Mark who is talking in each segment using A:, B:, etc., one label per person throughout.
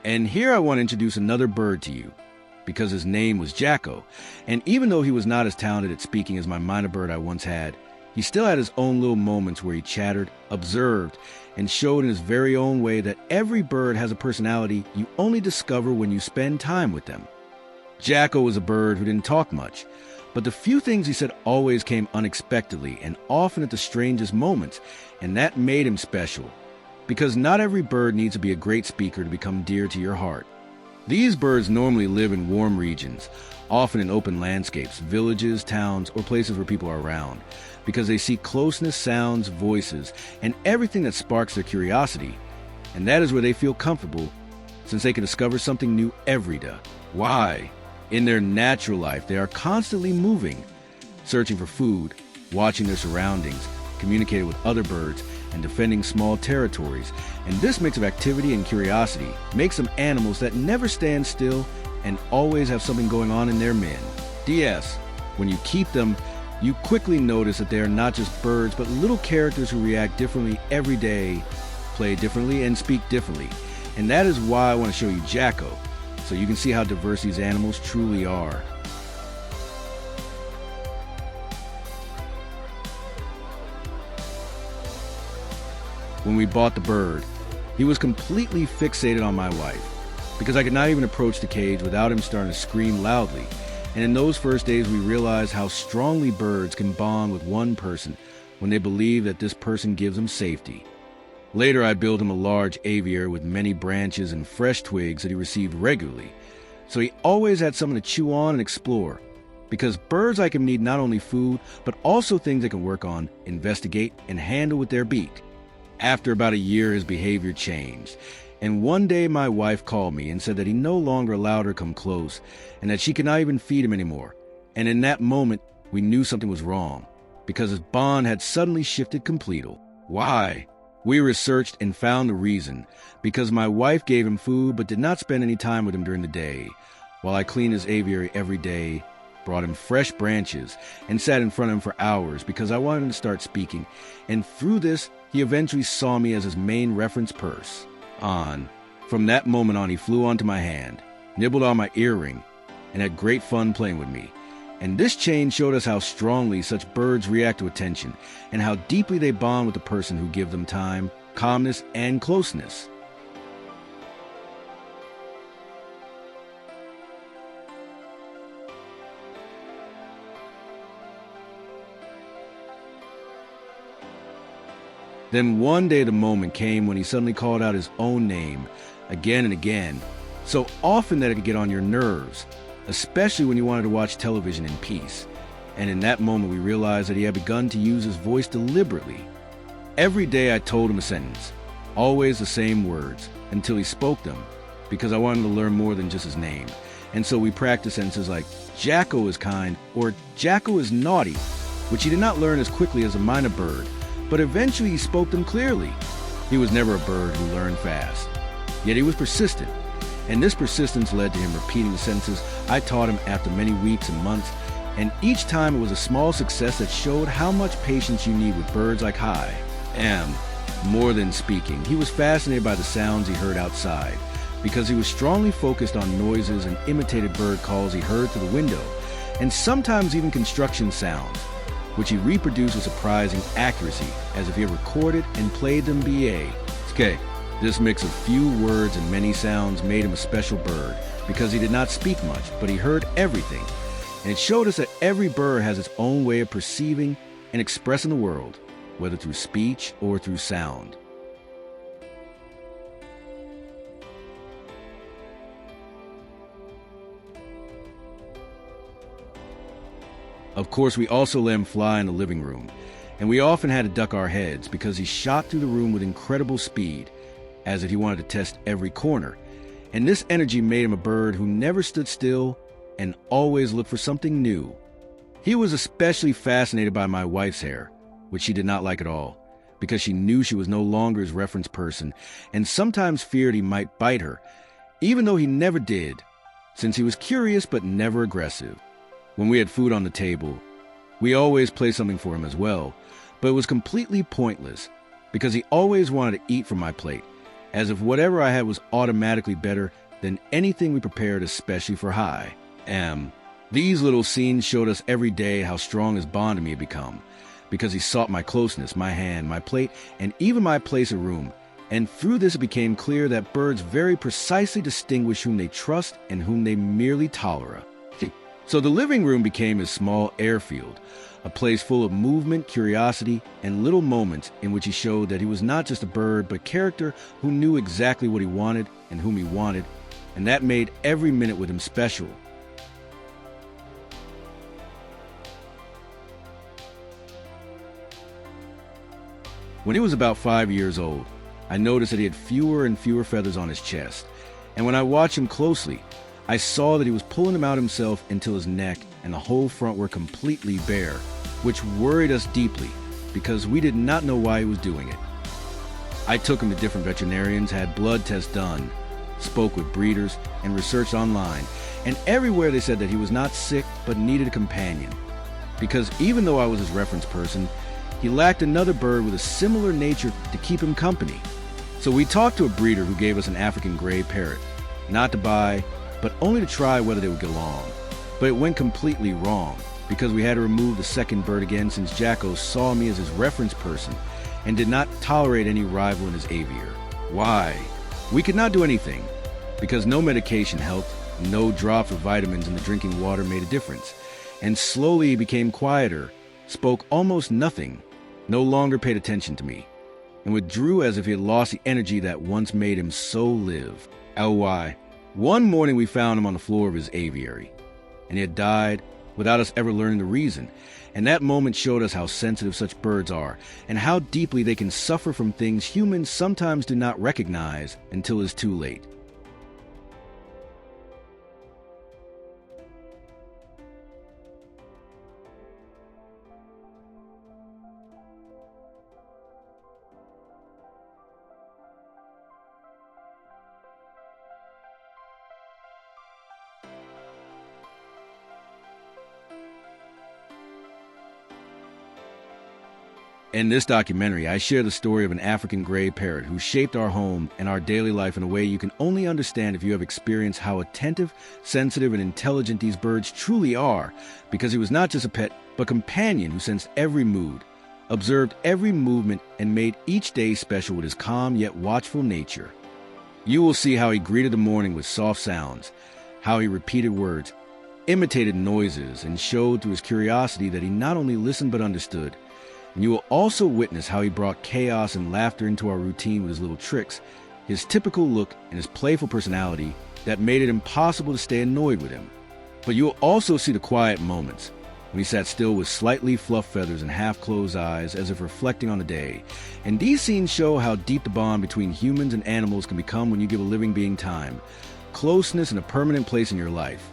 A: And here I want to introduce another bird to you, because his name was Jackko, and even though he was not as talented at speaking as my minor bird I once had, he still had his own little moments where he chattered, observed, and showed in his very own way that every bird has a personality you only discover when you spend time with them. Jackko was a bird who didn't talk much, but the few things he said always came unexpectedly and often at the strangest moments, and that made him special. Because not every bird needs to be a great speaker to become dear to your heart. These birds normally live in warm regions, often in open landscapes, villages, towns, or places where people are around, because they seek closeness, sounds, voices, and everything that sparks their curiosity. And that is where they feel comfortable, since they can discover something new every day. Why? In their natural life, they are constantly moving, searching for food, watching their surroundings, communicating with other birds, and defending small territories. And this mix of activity and curiosity makes them animals that never stand still and always have something going on in their min. DS. When you keep them, you quickly notice that they are not just birds, but little characters who react differently every day, play differently, and speak differently. And that is why I want to show you Jackko, so you can see how diverse these animals truly are. When we bought the bird, he was completely fixated on my wife, because I could not even approach the cage without him starting to scream loudly. And in those first days, we realized how strongly birds can bond with one person when they believe that this person gives them safety. Later, I built him a large aviary with many branches and fresh twigs that he received regularly, so he always had something to chew on and explore, because birds like him need not only food, but also things they can work on, investigate, and handle with their beak. After about a year, his behavior changed, and one day my wife called me and said that he no longer allowed her to come close, and that she could not even feed him anymore. And in that moment, we knew something was wrong, because his bond had suddenly shifted completely. Why? We researched and found the reason, because my wife gave him food but did not spend any time with him during the day, while I cleaned his aviary every day, brought him fresh branches, and sat in front of him for hours because I wanted him to start speaking, and through this, he eventually saw me as his main reference person. From that moment on, he flew onto my hand, nibbled on my earring, and had great fun playing with me. And this change showed us how strongly such birds react to attention, and how deeply they bond with the person who gives them time, calmness, and closeness. Then one day the moment came when he suddenly called out his own name, again and again, so often that it could get on your nerves, especially when you wanted to watch television in peace. And in that moment we realized that he had begun to use his voice deliberately. Every day I told him a sentence, always the same words, until he spoke them, because I wanted to learn more than just his name. And so we practiced sentences like, Jackko is kind, or Jackko is naughty, which he did not learn as quickly as a minor bird, but eventually he spoke them clearly. He was never a bird who learned fast, yet he was persistent, and this persistence led to him repeating the sentences I taught him after many weeks and months, and each time it was a small success that showed how much patience you need with birds like I am. More than speaking, he was fascinated by the sounds he heard outside, because he was strongly focused on noises and imitated bird calls he heard through the window, and sometimes even construction sounds, which he reproduced with surprising accuracy, as if he had recorded and played them BA. Okay, this mix of few words and many sounds made him a special bird, because he did not speak much, but he heard everything. And it showed us that every bird has its own way of perceiving and expressing the world, whether through speech or through sound. Of course, we also let him fly in the living room, and we often had to duck our heads because he shot through the room with incredible speed, as if he wanted to test every corner. And this energy made him a bird who never stood still and always looked for something new. He was especially fascinated by my wife's hair, which she did not like at all, because she knew she was no longer his reference person, and sometimes feared he might bite her, even though he never did, since he was curious but never aggressive. When we had food on the table, we always played something for him as well, but it was completely pointless, because he always wanted to eat from my plate, as if whatever I had was automatically better than anything we prepared especially for High. These little scenes showed us every day how strong his bond to me had become, because he sought my closeness, my hand, my plate, and even my place of room. And through this it became clear that birds very precisely distinguish whom they trust and whom they merely tolerate. So the living room became his small airfield, a place full of movement, curiosity, and little moments in which he showed that he was not just a bird, but character who knew exactly what he wanted and whom he wanted, and that made every minute with him special. When he was about 5 years old, I noticed that he had fewer and fewer feathers on his chest, and when I watched him closely, I saw that he was pulling them out himself until his neck and the whole front were completely bare, which worried us deeply because we did not know why he was doing it. I took him to different veterinarians, had blood tests done, spoke with breeders, and researched online, and everywhere they said that he was not sick but needed a companion, because even though I was his reference person, he lacked another bird with a similar nature to keep him company. So we talked to a breeder who gave us an African gray parrot, not to buy, but only to try whether they would get along. But it went completely wrong, because we had to remove the second bird again since Jackko saw me as his reference person and did not tolerate any rival in his aviary. Why? We could not do anything, because no medication helped, no drops of vitamins in the drinking water made a difference, and slowly he became quieter, spoke almost nothing, no longer paid attention to me, and withdrew as if he had lost the energy that once made him so live. LY. One morning we found him on the floor of his aviary, and he had died without us ever learning the reason, and that moment showed us how sensitive such birds are, and how deeply they can suffer from things humans sometimes do not recognize until it's too late. In this documentary, I share the story of an African gray parrot who shaped our home and our daily life in a way you can only understand if you have experienced how attentive, sensitive, and intelligent these birds truly are, because he was not just a pet, but companion who sensed every mood, observed every movement, and made each day special with his calm yet watchful nature. You will see how he greeted the morning with soft sounds, how he repeated words, imitated noises, and showed through his curiosity that he not only listened but understood. And you will also witness how he brought chaos and laughter into our routine with his little tricks, his typical look, and his playful personality that made it impossible to stay annoyed with him. But you will also see the quiet moments, when he sat still with slightly fluffed feathers and half-closed eyes as if reflecting on the day. And these scenes show how deep the bond between humans and animals can become when you give a living being time, closeness, and a permanent place in your life,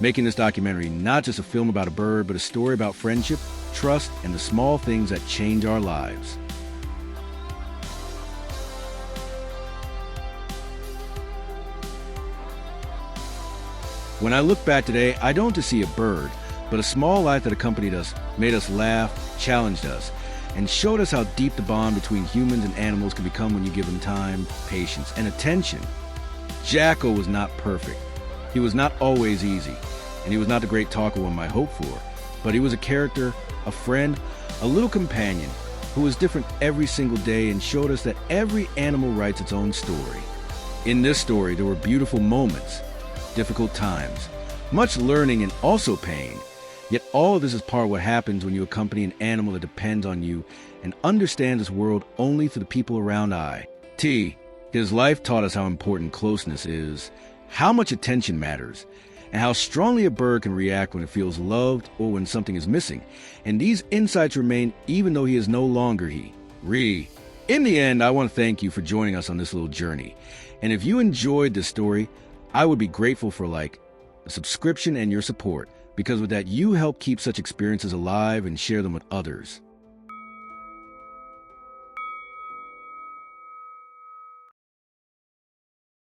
A: making this documentary not just a film about a bird, but a story about friendship, trust, and the small things that change our lives. When I look back today, I don't just see a bird, but a small life that accompanied us, made us laugh, challenged us, and showed us how deep the bond between humans and animals can become when you give them time, patience, and attention. Jackko was not perfect. He was not always easy, and he was not the great talker one might hope for, but he was a character, a friend, a little companion who was different every single day and showed us that every animal writes its own story. In this story, there were beautiful moments, difficult times, much learning, and also pain. Yet all of this is part of what happens when you accompany an animal that depends on you and understands this world only through the people around I. His life taught us how important closeness is, how much attention matters, and how strongly a bird can react when it feels loved or when something is missing. And these insights remain even though he is no longer he. In the end, I want to thank you for joining us on this little journey. And if you enjoyed this story, I would be grateful for a subscription, and your support, because with that, you help keep such experiences alive and share them with others.